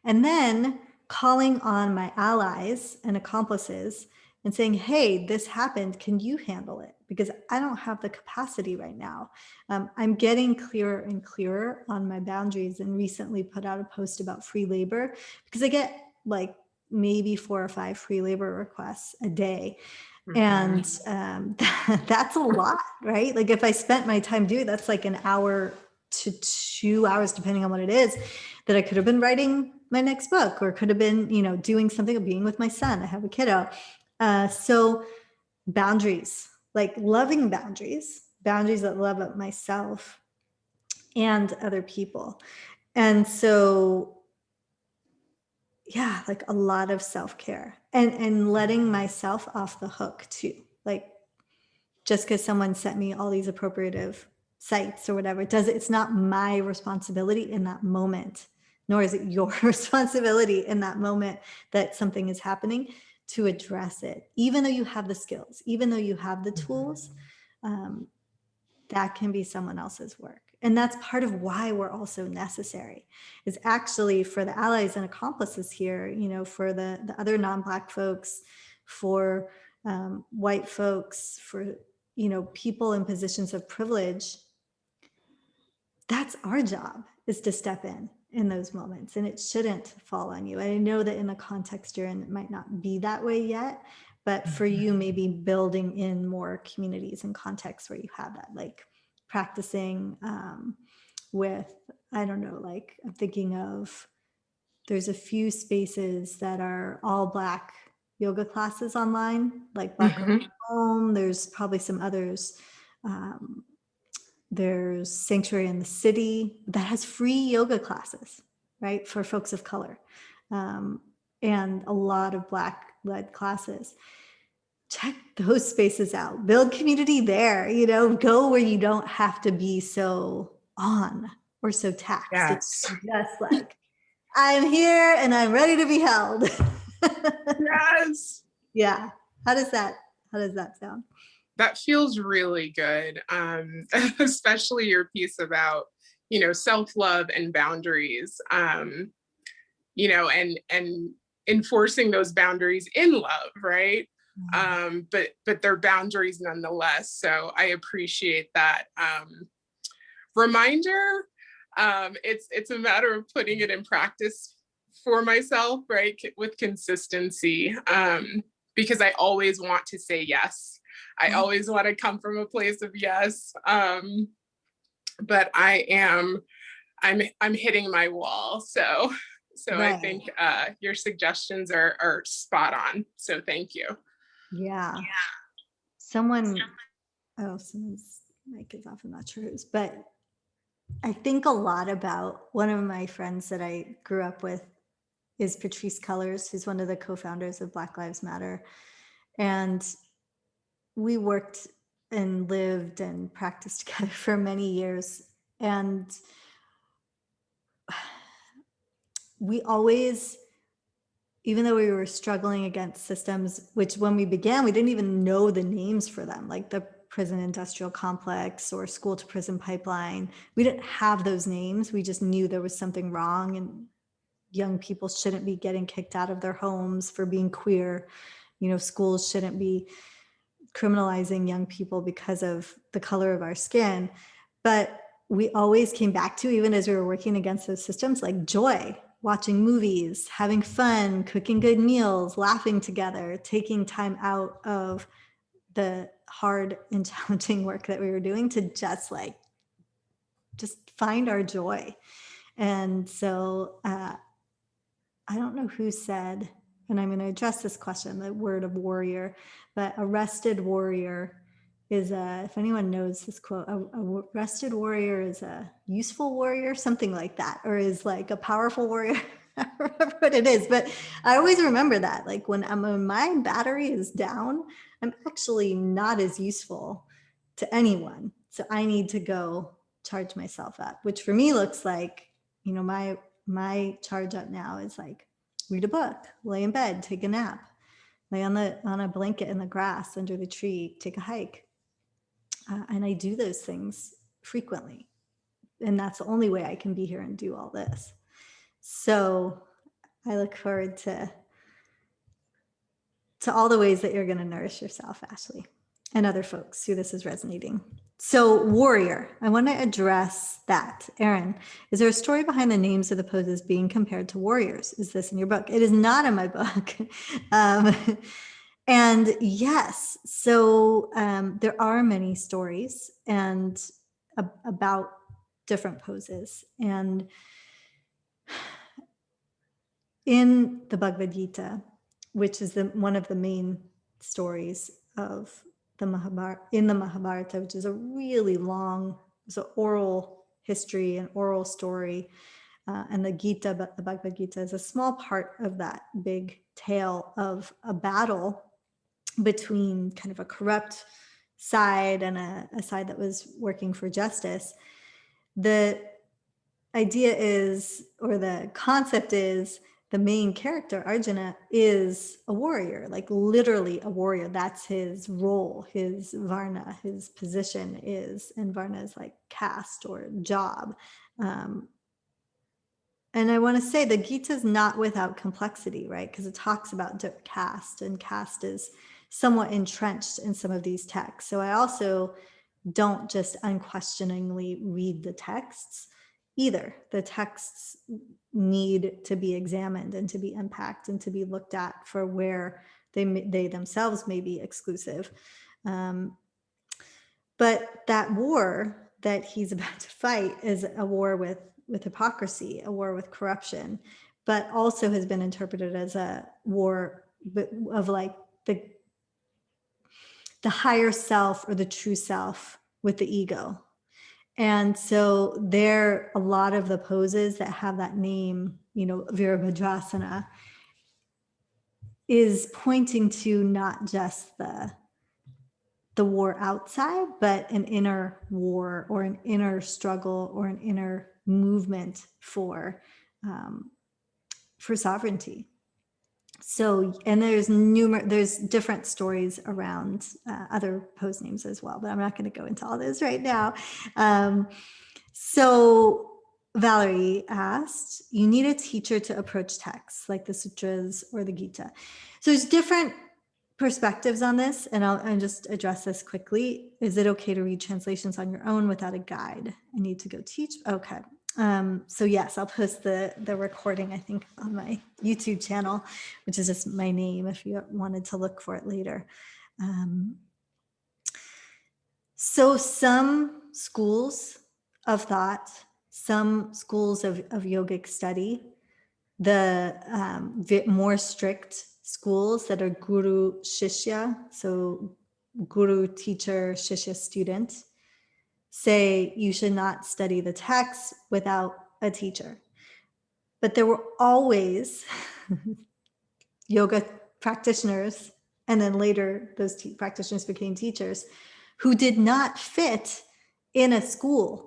and then calling on my allies and accomplices and saying, hey, this happened. Can you handle it? Because I don't have the capacity right now. I'm getting clearer and clearer on my boundaries, and recently put out a post about free labor because I get like maybe 4 or 5 free labor requests a day. And that's a lot, right? Like if I spent my time doing, that's like an hour to 2 hours, depending on what it is, that I could have been writing my next book, or could have been, you know, doing something, or being with my son. I have a kiddo. So boundaries, like loving boundaries that love up myself and other people. And so yeah, like a lot of self-care and letting myself off the hook too. Like just because someone sent me all these appropriative sites or whatever, it's not my responsibility in that moment, nor is it your responsibility in that moment that something is happening to address it. Even though you have the skills, even though you have the tools, that can be someone else's work. And that's part of why we're also necessary, is actually for the allies and accomplices here, you know, for the other non-Black folks, for white folks, for, you know, people in positions of privilege. That's our job, is to step in those moments, and it shouldn't fall on you. And I know that in the context you're in, it might not be that way yet, but for you, maybe building in more communities and contexts where you have that, like practicing with, I don't know, like I'm thinking of, there's a few spaces that are all Black yoga classes online, like Black Home. There's probably some others. There's Sanctuary in the City that has free yoga classes, right, for folks of color, and a lot of Black-led classes. Check those spaces out. Build community there. You know, go where you don't have to be so on or so taxed. Yes. It's just like, I'm here and I'm ready to be held. Yes. Yeah. How does that sound? That feels really good. Especially your piece about, you know, self-love and boundaries, you know, and enforcing those boundaries in love, right? But they're boundaries nonetheless. So I appreciate that reminder. It's a matter of putting it in practice for myself, right? With consistency, because I always want to say yes. I always want to come from a place of yes. But I'm hitting my wall. So right. I think your suggestions are spot on. So thank you. Yeah. Someone's mic is off, I'm not sure whose, but I think a lot about one of my friends that I grew up with is Patrisse Cullors, who's one of the co-founders of Black Lives Matter. And we worked and lived and practiced together for many years. And we always, even though we were struggling against systems, which when we began, we didn't even know the names for them, like the prison industrial complex or school to prison pipeline. We didn't have those names. We just knew there was something wrong and young people shouldn't be getting kicked out of their homes for being queer. You know, schools shouldn't be criminalizing young people because of the color of our skin. But we always came back to, even as we were working against those systems, like joy, watching movies, having fun, cooking good meals, laughing together, taking time out of the hard and challenging work that we were doing to just find our joy. And so I don't know who said, and I'm going to address this question, the word of warrior, but a rested warrior is if anyone knows this quote, a rested warrior is a useful warrior, something like that, or is like a powerful warrior. I don't remember what it is, but I always remember that. Like when my battery is down, I'm actually not as useful to anyone. So I need to go charge myself up, which for me looks like, my charge up now is like read a book, lay in bed, take a nap, lay on a blanket in the grass under the tree, take a hike. And I do those things frequently. And that's the only way I can be here and do all this. So I look forward to all the ways that you're going to nourish yourself, Ashley, and other folks who this is resonating. So warrior, I want to address that. Erin, is there a story behind the names of the poses being compared to warriors? Is this in your book? It is not in my book. And yes, so there are many stories and about different poses. And in the Bhagavad Gita, which is one of the main stories of the Mahabharata, which is a really long, it's an oral history, an oral story. And the Gita, the Bhagavad Gita, is a small part of that big tale of a battle between kind of a corrupt side and a side that was working for justice. The idea is, or the concept is, the main character, Arjuna, is a warrior, like literally a warrior. That's his role, his varna, his position is, and varna is like caste or job. And I want to say the Gita is not without complexity, right? Because it talks about caste, and caste is somewhat entrenched in some of these texts. So I also don't just unquestioningly read the texts either. The texts need to be examined and to be unpacked and to be looked at for where they themselves may be exclusive. But that war that he's about to fight is a war with hypocrisy, a war with corruption, but also has been interpreted as a war of like the higher self or the true self with the ego. And so there, a lot of the poses that have that name, Virabhadrasana, is pointing to not just the war outside, but an inner war or an inner struggle or an inner movement for sovereignty. So, and there's different stories around other pose names as well, but I'm not going to go into all those right now. So Valerie asked, you need a teacher to approach texts like the sutras or the Gita. So there's different perspectives on this, and I'll just address this quickly. Is it okay to read translations on your own without a guide? I need to go teach. Okay. So yes, I'll post the recording, I think, on my YouTube channel, which is just my name if you wanted to look for it later. So some schools of thought, some schools of yogic study, the more strict schools that are guru shishya, so guru teacher, shishya student, say you should not study the text without a teacher. But there were always yoga practitioners, and then later those practitioners became teachers, who did not fit in a school.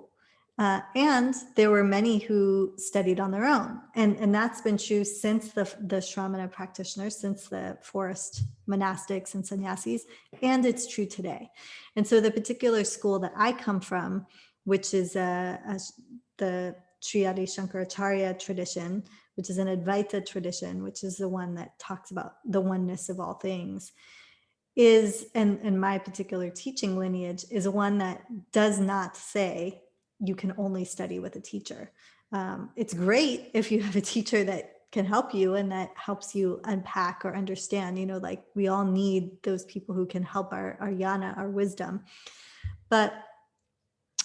And there were many who studied on their own. And that's been true since the Shramana practitioners, since the forest monastics and sannyasis, and it's true today. And so the particular school that I come from, which is the Sri Adi Shankaracharya tradition, which is an Advaita tradition, which is the one that talks about the oneness of all things, is, and my particular teaching lineage is one that does not say you can only study with a teacher. It's great if you have a teacher that can help you and that helps you unpack or understand, like we all need those people who can help our yana, our wisdom, but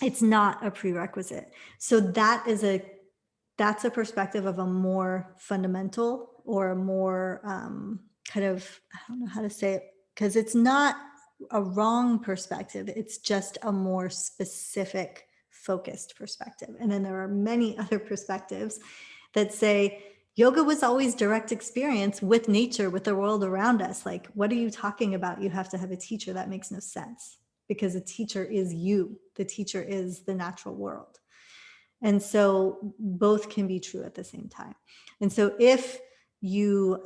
it's not a prerequisite. So that's a perspective of a more fundamental or a more kind of, I don't know how to say it, because it's not a wrong perspective. It's just a more specific, focused perspective. And then there are many other perspectives that say yoga was always direct experience with nature, with the world around us. Like, what are you talking about? You have to have a teacher. That makes no sense, because a teacher is you. The teacher is the natural world. And so both can be true at the same time. And so if you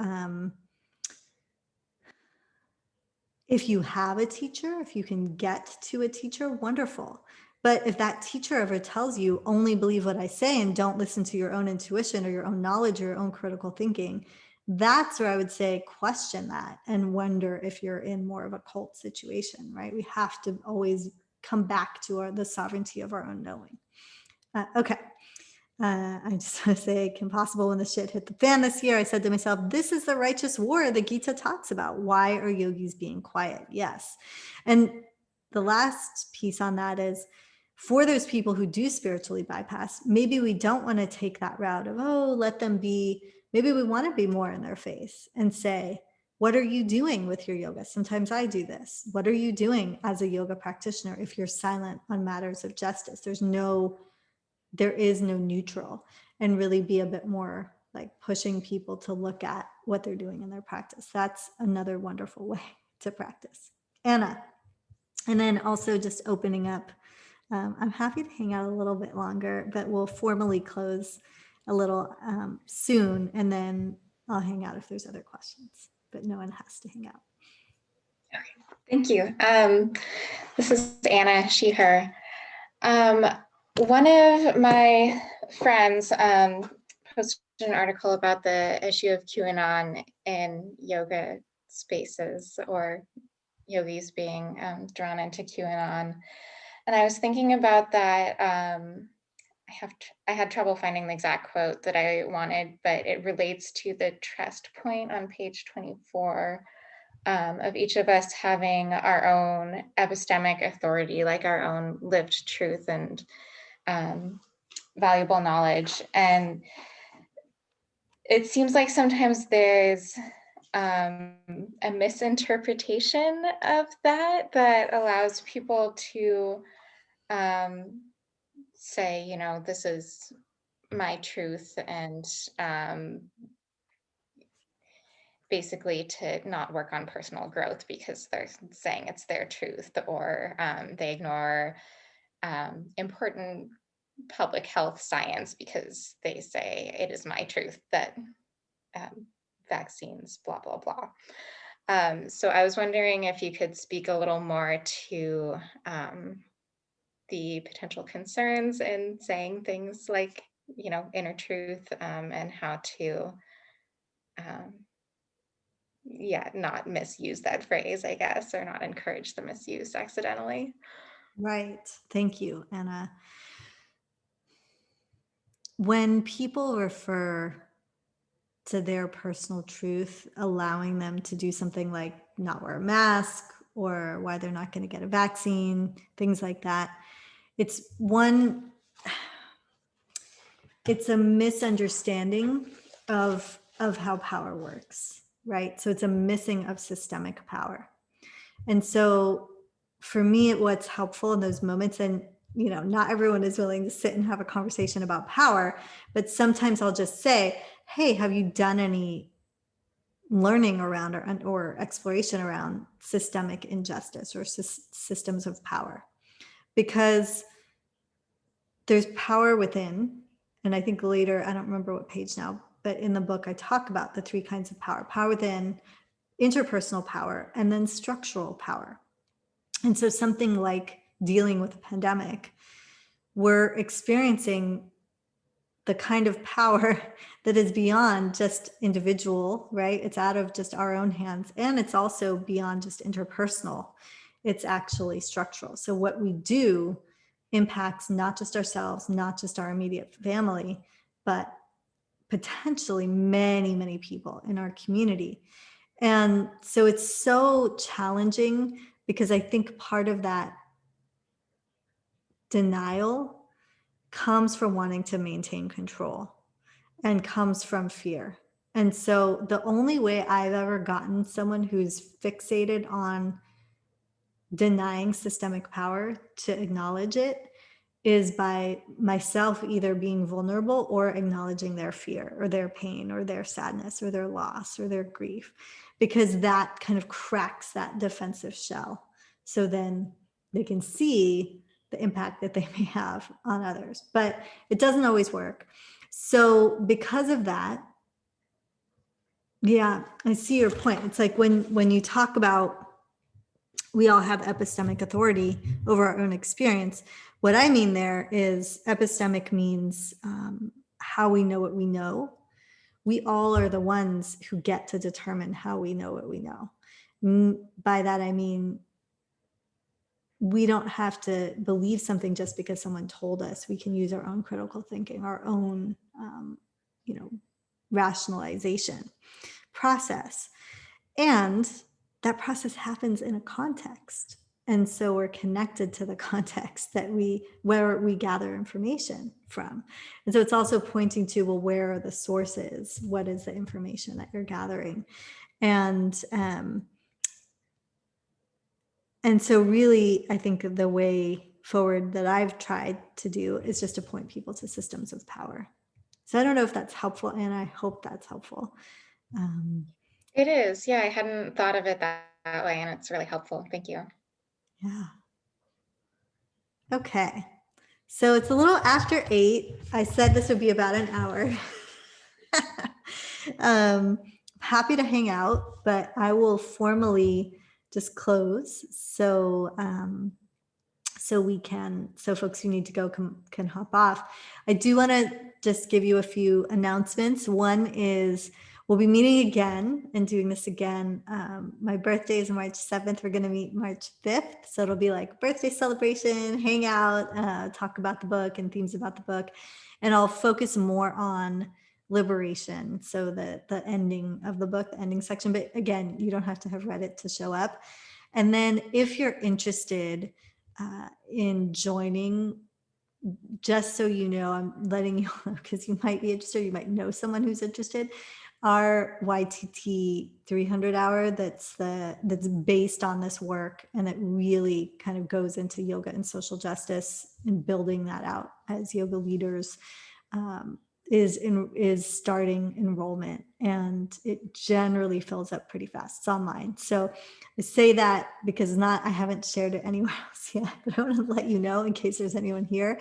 have a teacher, if you can get to a teacher, wonderful. But if that teacher ever tells you only believe what I say and don't listen to your own intuition or your own knowledge or your own critical thinking, that's where I would say question that and wonder if you're in more of a cult situation, right? We have to always come back to the sovereignty of our own knowing. Okay. I just want to say, Kim Possible, when the shit hit the fan this year, I said to myself, this is the righteous war the Gita talks about. Why are yogis being quiet? Yes. And the last piece on that is, for those people who do spiritually bypass, maybe we don't want to take that route of, let them be. Maybe we want to be more in their face and say, what are you doing with your yoga? Sometimes I do this. What are you doing as a yoga practitioner if you're silent on matters of justice? There is no neutral, and really be a bit more like pushing people to look at what they're doing in their practice. That's another wonderful way to practice. Anna, and then also just opening up. I'm happy to hang out a little bit longer, but we'll formally close a little soon, and then I'll hang out if there's other questions, but no one has to hang out. Okay, thank you. This is Anna, she, her. One of my friends posted an article about the issue of QAnon in yoga spaces, or yogis being drawn into QAnon. And I was thinking about that. I had trouble finding the exact quote that I wanted, but it relates to the trust point on page 24. Of each of us having our own epistemic authority, like our own lived truth and valuable knowledge. And it seems like sometimes there's a misinterpretation of that allows people to say, this is my truth, and basically to not work on personal growth because they're saying it's their truth, or they ignore important public health science because they say it is my truth that vaccines, blah, blah, blah. So I was wondering if you could speak a little more to the potential concerns in saying things like, inner truth, and how to not misuse that phrase, I guess, or not encourage the misuse accidentally. Right. Thank you, Anna. When people refer to their personal truth, allowing them to do something like not wear a mask, or why they're not going to get a vaccine, things like that, it's a misunderstanding of how power works, right? So it's a missing of systemic power. And so for me, what's helpful in those moments, and not everyone is willing to sit and have a conversation about power, but sometimes I'll just say, hey, have you done any learning around or exploration around systemic injustice or systems of power? Because there's power within. And I think later, I don't remember what page now, but in the book, I talk about the 3 kinds of power: power within, interpersonal power, and then structural power. And so something like dealing with a pandemic, we're experiencing the kind of power that is beyond just individual, right? It's out of just our own hands. And it's also beyond just interpersonal. It's actually structural. So what we do impacts not just ourselves, not just our immediate family, but potentially many, many people in our community. And so it's so challenging because I think part of that denial comes from wanting to maintain control and comes from fear. And so the only way I've ever gotten someone who's fixated on denying systemic power to acknowledge it is by myself either being vulnerable or acknowledging their fear or their pain or their sadness or their loss or their grief, because that kind of cracks that defensive shell. So then they can see the impact that they may have on others, but it doesn't always work. So because of that, yeah, I see your point. It's like when you talk about we all have epistemic authority over our own experience. What I mean there is epistemic means how we know what we know. We all are the ones who get to determine how we know what we know. By that, I mean, we don't have to believe something just because someone told us. We can use our own critical thinking, our own, rationalization process. And that process happens in a context. And so we're connected to the context where we gather information from. And so it's also pointing to, well, where are the sources? What is the information that you're gathering? And so really, I think the way forward that I've tried to do is just to point people to systems of power. So I don't know if that's helpful, and I hope that's helpful. It is. Yeah, I hadn't thought of it that way, and it's really helpful. Thank you. Yeah. Okay. So it's a little after 8. I said this would be about an hour. Happy to hang out, but I will formally just close so so folks who need to go can hop off. I do want to just give you a few announcements. One is we'll be meeting again and doing this again. My birthday is March 7th. We're going to meet March 5th. So it'll be like birthday celebration, hang out, talk about the book and themes about the book. And I'll focus more on liberation. So the ending of the book, the ending section. But again, you don't have to have read it to show up. And then if you're interested in joining, just so you know, I'm letting you know because you might be interested, you might know someone who's interested. Our YTT 300 hour that's based on this work and that really kind of goes into yoga and social justice and building that out as yoga leaders is starting enrollment, and it generally fills up pretty fast. It's online. So I say that because I haven't shared it anywhere else yet, but I want to let you know in case there's anyone here,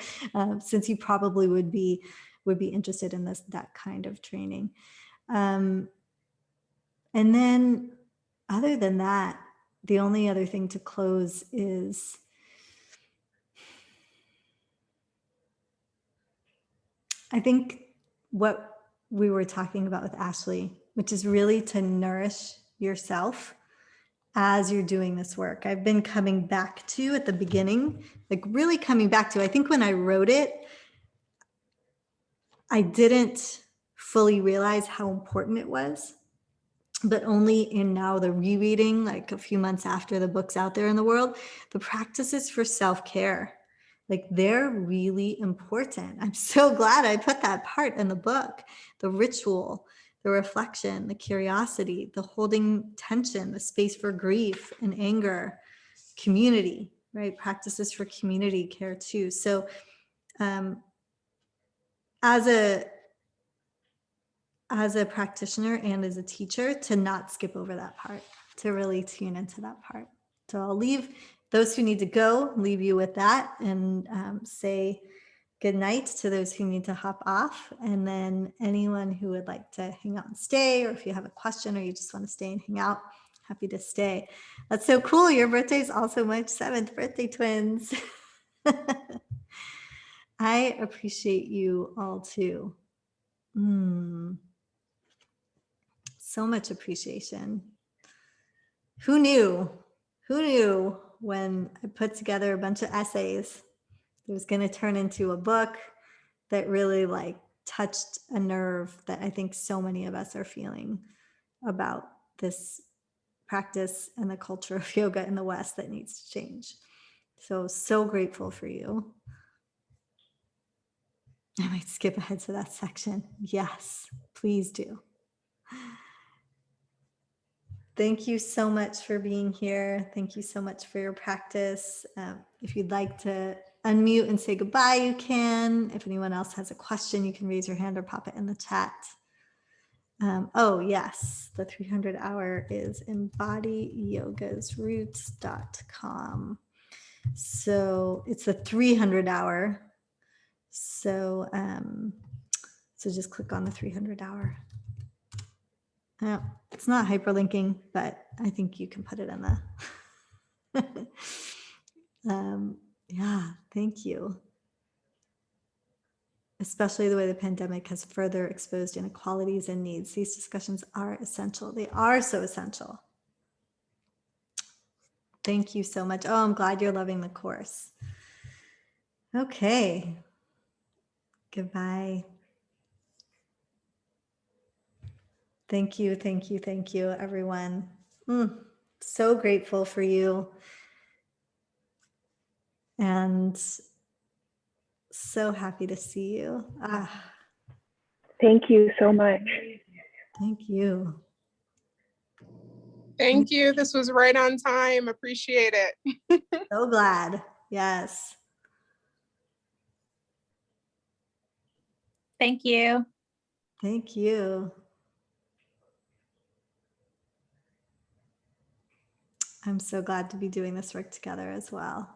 since you probably would be interested in that kind of training. And then other than that, the only other thing to close is I think what we were talking about with Ashley, which is really to nourish yourself as you're doing this work. I've been coming back to at the beginning, like really coming back to, I think when I wrote it, I didn't fully realize how important it was, but only in now the rereading, like a few months after the book's out there in the world, the practices for self-care, like they're really important. I'm so glad I put that part in the book, the ritual, the reflection, the curiosity, the holding tension, the space for grief and anger, community, right? Practices for community care too. So as a practitioner and as a teacher, to not skip over that part, to really tune into that part. So I'll leave those who need to go, leave you with that, and say good night to those who need to hop off. And then anyone who would like to hang out and stay, or if you have a question or you just want to stay and hang out, happy to stay. That's so cool. Your birthday is also March 7th, birthday twins. I appreciate you all too. So much appreciation. Who knew? Who knew when I put together a bunch of essays, it was going to turn into a book that really like touched a nerve that I think so many of us are feeling about this practice and the culture of yoga in the West that needs to change. So grateful for you. I might skip ahead to that section. Yes, please do. Thank you so much for being here. Thank you so much for your practice. If you'd like to unmute and say goodbye, you can. If anyone else has a question, you can raise your hand or pop it in the chat. Oh, yes, the 300 hour is embodyyogasroots.com. So it's the 300 hour. So, so just click on the 300 hour. It's not hyperlinking, but I think you can put it in the. Yeah, thank you. Especially the way the pandemic has further exposed inequalities and needs. These discussions are essential. They are so essential. Thank you so much. Oh, I'm glad you're loving the course. Okay. Goodbye. Thank you, thank you, thank you, everyone. So grateful for you. And so happy to see you. Thank you so much. Thank you. Thank you. This was right on time. Appreciate it. So glad. Yes. Thank you. Thank you. I'm so glad to be doing this work together as well.